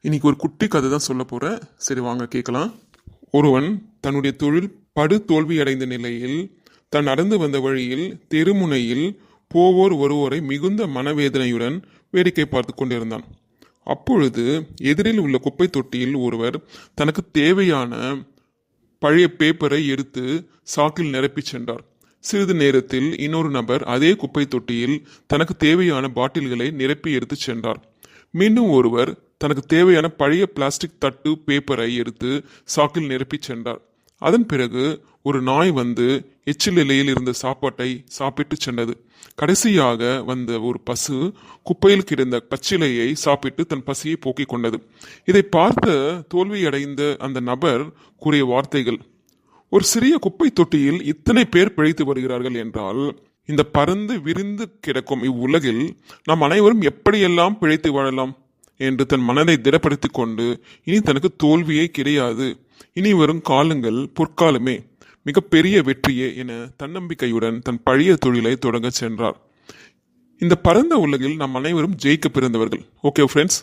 இன்னைக்கு ஒரு குட்டி கதை தான் சொல்ல போறேன். சரி வாங்க கேட்கலாம். ஒருவன் தன்னுடைய தொழில் படு தோல்வியடைந்த நிலையில் தான் நடந்து வந்த வழியில் தெருமுனையில் போவோர் வருவோரை மிகுந்த மனவேதனையுடன் வேடிக்கை பார்த்து கொண்டிருந்தான். அப்பொழுது எதிரில் உள்ள குப்பை தொட்டியில் ஒருவர் தனக்கு தேவையான பழைய பேப்பரை எடுத்து சாக்கில் நிரப்பிச் சென்றார். சிறிது நேரத்தில் இன்னொரு நபர் அதே குப்பை தொட்டியில் தனக்கு தேவையான பாட்டில்களை நிரப்பி எடுத்துச் சென்றார். மீண்டும் ஒருவர் தனக்கு தேவையான பழைய பிளாஸ்டிக் தட்டு பேப்பரை எடுத்து சாக்கில் நிரப்பிச் சென்றார். அதன் பிறகு ஒரு நாய் வந்து எச்சில் இலையில் இருந்த சாப்பாட்டை சாப்பிட்டு சென்றது. கடைசியாக வந்த ஒரு பசு குப்பையில் கிடந்த பச்சிலையை சாப்பிட்டு தன் பசியை போக்கிக் கொண்டது. இதை பார்த்த தோல்வியடைந்த அந்த நபர் கூறிய வார்த்தைகள், ஒரு சிறிய குப்பை தொட்டியில் இத்தனை பேர் பிழைத்து வருகிறார்கள் என்றால் இந்த பறந்து விரிந்து கிடக்கும் இவ்வுலகில் நாம் அனைவரும் எப்படியெல்லாம் பிழைத்து வாழலாம் என்று தன் மனதை திடப்படுத்திக் கொண்டு இனி தனக்கு தோல்வியே கிடையாது, இனி வரும் காலங்கள் பொற்காலமே, மிகப்பெரிய வெற்றியே என தன்னம்பிக்கையுடன் தன் பழைய தொழிலை தொடங்க சென்றார். இந்த பரந்த உலகில் நாம் அனைவரும் ஜெயிக்க பிறந்தவர்கள். Okay friends.